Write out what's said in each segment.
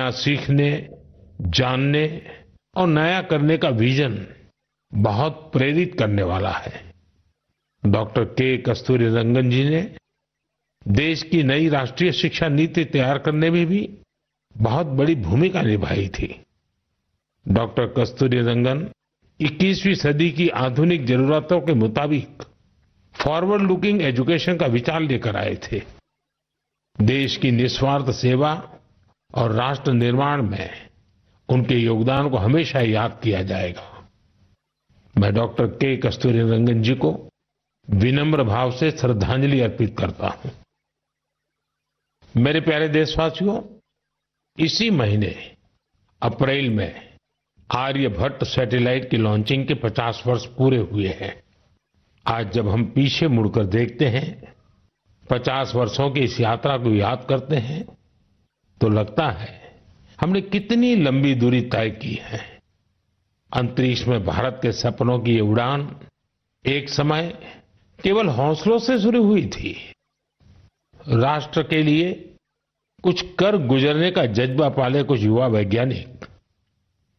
नया सीखने, जानने और नया करने का विजन बहुत प्रेरित करने वाला है। डॉक्टर के कस्तूरीरंगन जी ने देश की नई राष्ट्रीय शिक्षा नीति तैयार करने में भी बहुत बड़ी भूमिका निभाई थी। डॉक्टर कस्तूरीरंगन 21वीं सदी की आधुनिक जरूरतों के मुताबिक फॉरवर्ड लुकिंग एजुकेशन का विचार लेकर आए थे। देश की निस्वार्थ सेवा और राष्ट्र निर्माण में उनके योगदान को हमेशा याद किया जाएगा। मैं डॉक्टर के कस्तूरीरंगन जी को विनम्र भाव से श्रद्धांजलि अर्पित करता हूं। मेरे प्यारे देशवासियों, इसी महीने अप्रैल में आर्यभट्ट सैटेलाइट की लॉन्चिंग के 50 वर्ष पूरे हुए हैं। आज जब हम पीछे मुड़कर देखते हैं, 50 वर्षों की इस यात्रा को याद करते हैं, तो लगता है हमने कितनी लंबी दूरी तय की है। अंतरिक्ष में भारत के सपनों की ये उड़ान एक समय केवल हौसलों से शुरू हुई थी। राष्ट्र के लिए कुछ कर गुजरने का जज्बा पाले कुछ युवा वैज्ञानिक,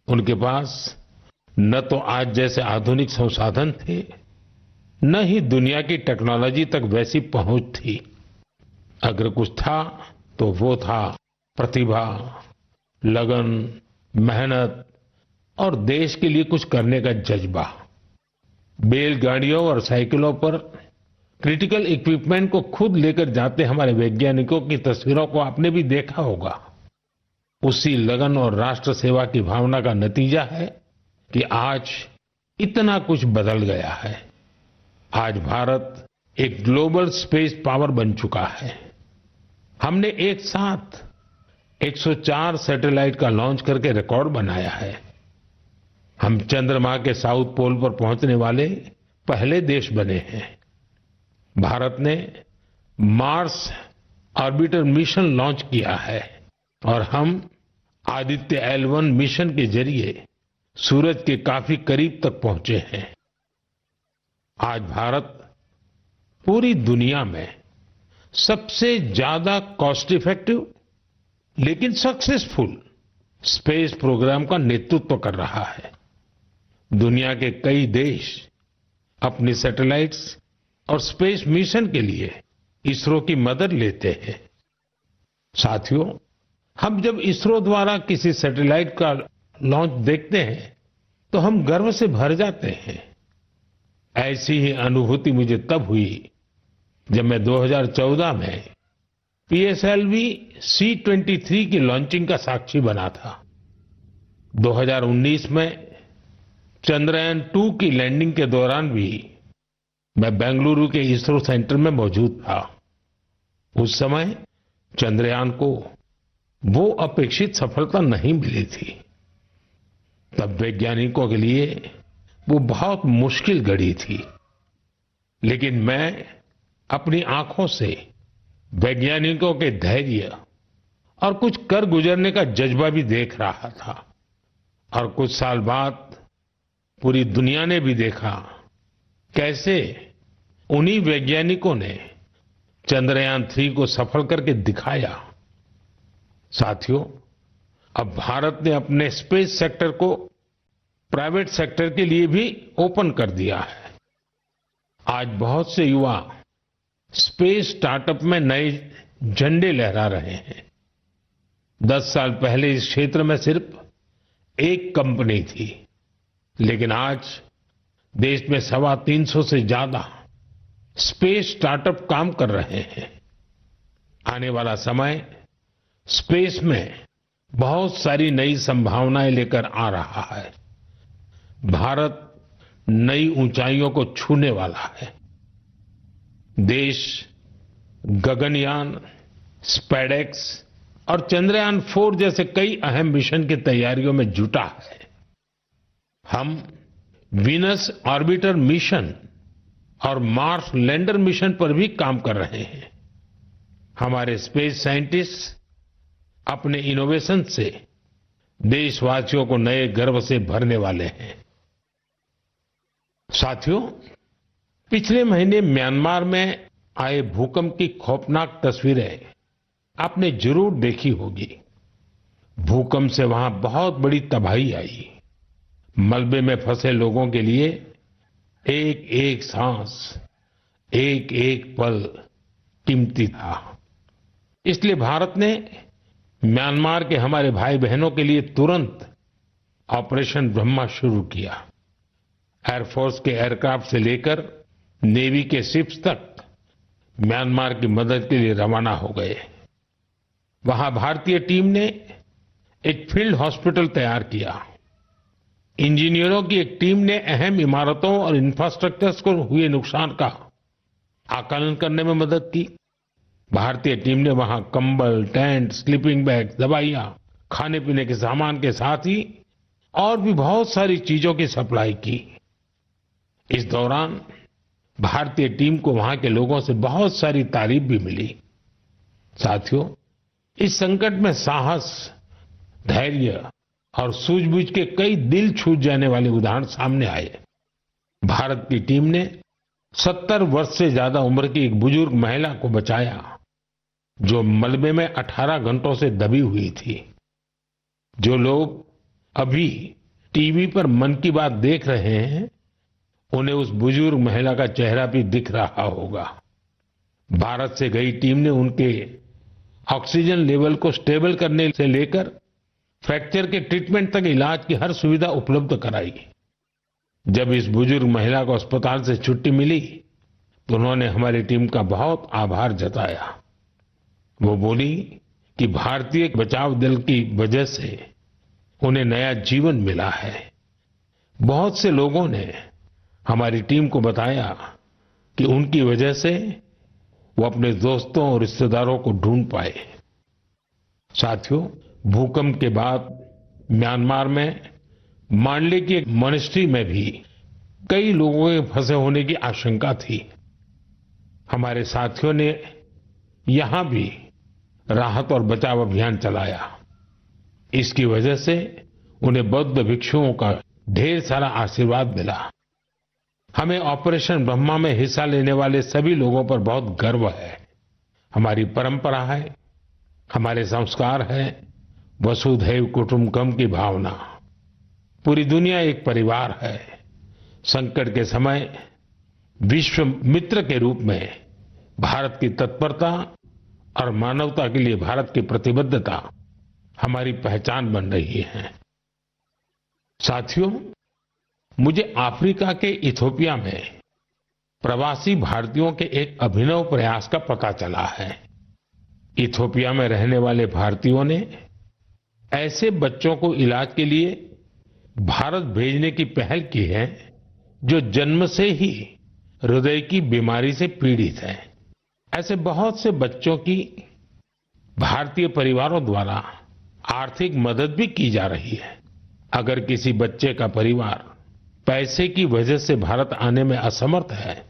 उनके पास न तो आज जैसे आधुनिक संसाधन थे, न ही दुनिया की टेक्नोलॉजी तक वैसी पहुंच थी। अगर कुछ था तो वो था प्रतिभा, लगन, मेहनत और देश के लिए कुछ करने का जज्बा। बैलगाड़ियों और साइकिलों पर क्रिटिकल इक्विपमेंट को खुद लेकर जाते हमारे वैज्ञानिकों की तस्वीरों को आपने भी देखा होगा। उसी लगन और राष्ट्र सेवा की भावना का नतीजा है कि आज इतना कुछ बदल गया है। आज भारत एक ग्लोबल स्पेस पावर बन चुका है। हमने एक साथ 104 सैटेलाइट का लॉन्च करके रिकॉर्ड बनाया है। हम चंद्रमा के साउथ पोल पर पहुंचने वाले पहले देश बने हैं। भारत ने मार्स ऑर्बिटर मिशन लॉन्च किया है और हम आदित्य L1 मिशन के जरिए सूरज के काफी करीब तक पहुंचे हैं। आज भारत पूरी दुनिया में सबसे ज्यादा कॉस्ट इफेक्टिव लेकिन सक्सेसफुल स्पेस प्रोग्राम का नेतृत्व कर रहा है। दुनिया के कई देश अपनी सैटेलाइट्स और स्पेस मिशन के लिए इसरो की मदद लेते हैं। साथियों, हम जब इसरो द्वारा किसी सैटेलाइट का लॉन्च देखते हैं तो हम गर्व से भर जाते हैं। ऐसी ही अनुभूति मुझे तब हुई जब मैं 2014 में PSLV C-23 की लॉन्चिंग का साक्षी बना था। 2019 में चंद्रयान-2 की लैंडिंग के दौरान भी मैं बेंगलुरु के इसरो सेंटर में मौजूद था। उस समय चंद्रयान को वो अपेक्षित सफलता नहीं मिली थी। तब वैज्ञानिकों के लिए वो बहुत मुश्किल घड़ी थी, लेकिन मैं अपनी आंखों से वैज्ञानिकों के धैर्य और कुछ कर गुजरने का जज्बा भी देख रहा था। और कुछ साल बाद पूरी दुनिया ने भी देखा कैसे उन्हीं वैज्ञानिकों ने चंद्रयान-3 को सफल करके दिखाया। साथियों, अब भारत ने अपने स्पेस सेक्टर को प्राइवेट सेक्टर के लिए भी ओपन कर दिया है। आज बहुत से युवा स्पेस स्टार्टअप में नए झंडे लहरा रहे हैं। 10 साल पहले इस क्षेत्र में सिर्फ एक कंपनी थी, लेकिन आज देश में 350 से ज्यादा स्पेस स्टार्टअप काम कर रहे हैं। आने वाला समय स्पेस में बहुत सारी नई संभावनाएं लेकर आ रहा है। भारत नई ऊंचाइयों को छूने वाला है। देश गगनयान, स्पेडेक्स और चंद्रयान-4 जैसे कई अहम मिशन की तैयारियों में जुटा है। हम वीनस ऑर्बिटर मिशन और मार्स लैंडर मिशन पर भी काम कर रहे हैं। हमारे स्पेस साइंटिस्ट अपने इनोवेशन से देशवासियों को नए गर्व से भरने वाले हैं। साथियों, पिछले महीने म्यांमार में आए भूकंप की खौफनाक तस्वीरें आपने जरूर देखी होगी। भूकंप से वहां बहुत बड़ी तबाही आई। मलबे में फंसे लोगों के लिए एक एक सांस, एक एक पल कीमती था। इसलिए भारत ने म्यांमार के हमारे भाई बहनों के लिए तुरंत ऑपरेशन ब्रह्मा शुरू किया। एयरफोर्स के एयरक्राफ्ट से लेकर नेवी के शिप्स तक म्यांमार की मदद के लिए रवाना हो गए। वहां भारतीय टीम ने एक फील्ड हॉस्पिटल तैयार किया। इंजीनियरों की एक टीम ने अहम इमारतों और इंफ्रास्ट्रक्चर्स को हुए नुकसान का आकलन करने में मदद की। भारतीय टीम ने वहां कंबल, टेंट, स्लीपिंग बैग, दवाइयां, खाने पीने के सामान के साथ ही और भी बहुत सारी चीजों की सप्लाई की। इस दौरान भारतीय टीम को वहां के लोगों से बहुत सारी तारीफ भी मिली। साथियों, इस संकट में साहस, धैर्य और सूझबूझ के कई दिल छू जाने वाले उदाहरण सामने आए। भारत की टीम ने 70 वर्ष से ज्यादा उम्र की एक बुजुर्ग महिला को बचाया, जो मलबे में 18 घंटों से दबी हुई थी। जो लोग अभी टीवी पर मन की बात देख रहे हैं, उन्हें उस बुजुर्ग महिला का चेहरा भी दिख रहा होगा। भारत से गई टीम ने उनके ऑक्सीजन लेवल को स्टेबल करने से लेकर फ्रैक्चर के ट्रीटमेंट तक इलाज की हर सुविधा उपलब्ध कराई। जब इस बुजुर्ग महिला को अस्पताल से छुट्टी मिली, तो उन्होंने हमारी टीम का बहुत आभार जताया। वो बोली कि भारतीय बचाव दल की वजह से उन्हें नया जीवन मिला है। बहुत से लोगों ने हमारी टीम को बताया कि उनकी वजह से वो अपने दोस्तों और रिश्तेदारों को ढूंढ पाए। साथियों, भूकंप के बाद म्यांमार में मांडले की एक मॉनेस्ट्री में भी कई लोगों के फंसे होने की आशंका थी। हमारे साथियों ने यहां भी राहत और बचाव अभियान चलाया। इसकी वजह से उन्हें बौद्ध भिक्षुओं का ढेर सारा आशीर्वाद मिला। हमें ऑपरेशन ब्रह्मा में हिस्सा लेने वाले सभी लोगों पर बहुत गर्व है। हमारी परंपरा है, हमारे संस्कार है वसुधैव कुटुंबकम की भावना। पूरी दुनिया एक परिवार है। संकट के समय विश्व मित्र के रूप में भारत की तत्परता और मानवता के लिए भारत की प्रतिबद्धता हमारी पहचान बन रही है। साथियों, मुझे अफ्रीका के इथियोपिया में प्रवासी भारतीयों के एक अभिनव प्रयास का पता चला है। इथियोपिया में रहने वाले भारतीयों ने ऐसे बच्चों को इलाज के लिए भारत भेजने की पहल की है जो जन्म से ही हृदय की बीमारी से पीड़ित हैं। ऐसे बहुत से बच्चों की भारतीय परिवारों द्वारा आर्थिक मदद भी की जा रही है। अगर किसी बच्चे का परिवार पैसे की वजह से भारत आने में असमर्थ है,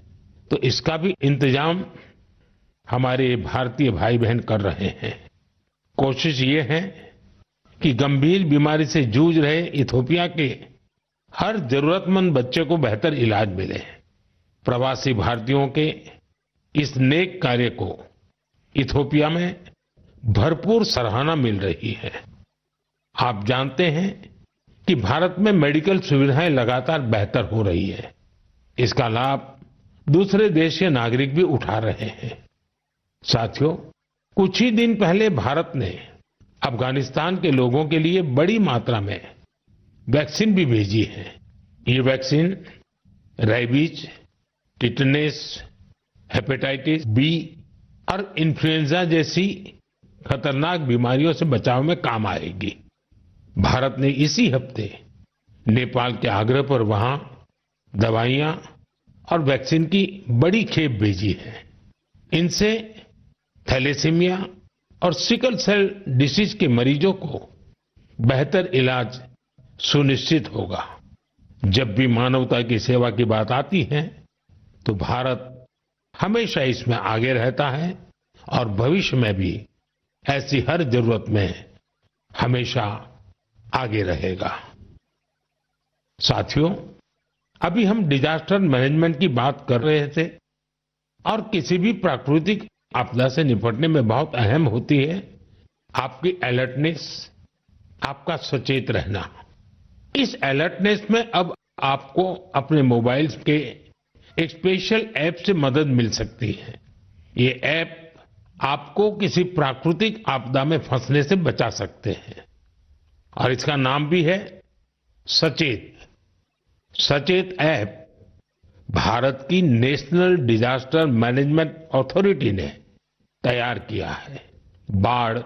तो इसका भी इंतजाम हमारे भारतीय भाई बहन कर रहे हैं। कोशिश ये है कि गंभीर बीमारी से जूझ रहे इथियोपिया के हर जरूरतमंद बच्चे को बेहतर इलाज मिले। प्रवासी भारतीयों के इस नेक कार्य को इथियोपिया में भरपूर सराहना मिल रही है। आप जानते हैं कि भारत में मेडिकल सुविधाएं लगातार बेहतर हो रही है। इसका लाभ दूसरे देश के नागरिक भी उठा रहे हैं। साथियों, कुछ ही दिन पहले भारत ने अफगानिस्तान के लोगों के लिए बड़ी मात्रा में वैक्सीन भी भेजी है। ये vaccine rabies, tetanus, hepatitis B और इन्फ्लुएंजा जैसी खतरनाक बीमारियों से बचाव में काम आएगी। भारत ने इसी हफ्ते नेपाल के आग्रह पर वहां दवाइयां और वैक्सीन की बड़ी खेप भेजी है। इनसे थैलेसीमिया और सिकल सेल डिसीज के मरीजों को बेहतर इलाज सुनिश्चित होगा। जब भी मानवता की सेवा की बात आती है, तो भारत हमेशा इसमें आगे रहता है और भविष्य में भी ऐसी हर जरूरत में हमेशा आगे रहेगा। साथियों, अभी हम डिजास्टर मैनेजमेंट की बात कर रहे थे और किसी भी प्राकृतिक आपदा से निपटने में बहुत अहम होती है आपकी अलर्टनेस, आपका सचेत रहना। इस अलर्टनेस में अब आपको अपने मोबाइल के एक स्पेशल ऐप से मदद मिल सकती है। ये ऐप आपको किसी प्राकृतिक आपदा में फंसने से बचा सकते हैं और इसका नाम भी है सचेत। सचेत ऐप भारत की नेशनल डिजास्टर मैनेजमेंट अथॉरिटी ने तैयार किया है। बाढ़,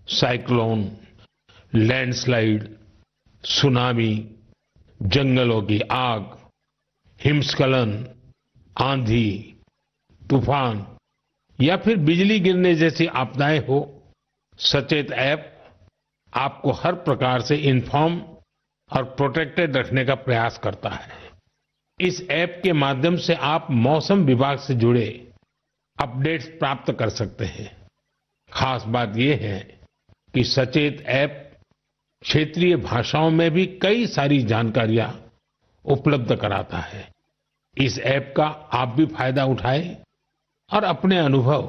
साइक्लोन, लैंडस्लाइड, सुनामी, जंगलों की आग, हिमस्खलन, आंधी, तूफान या फिर बिजली गिरने जैसी आपदाएं हो, सचेत ऐप आपको हर प्रकार से इन्फॉर्म और प्रोटेक्टेड रखने का प्रयास करता है। इस ऐप के माध्यम से आप मौसम विभाग से जुड़े अपडेट्स प्राप्त कर सकते हैं। खास बात यह है कि सचेत ऐप क्षेत्रीय भाषाओं में भी कई सारी जानकारियां उपलब्ध कराता है। इस ऐप का आप भी फायदा उठाएं और अपने अनुभव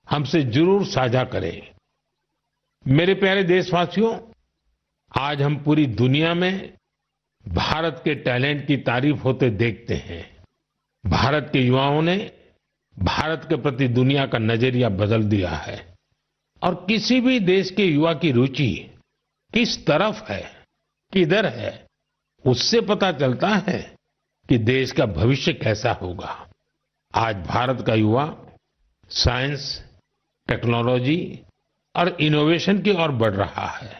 हमसे जरूर साझा करें। मेरे प्यारे देशवासियों, आज हम पूरी दुनिया में भारत के टैलेंट की तारीफ होते देखते हैं। भारत के युवाओं ने भारत के प्रति दुनिया का नजरिया बदल दिया है और किसी भी देश के युवा की रुचि किस तरफ है, किधर है, उससे पता चलता है कि देश का भविष्य कैसा होगा। आज भारत का युवा साइंस, टेक्नोलॉजी और इनोवेशन की ओर बढ़ रहा है।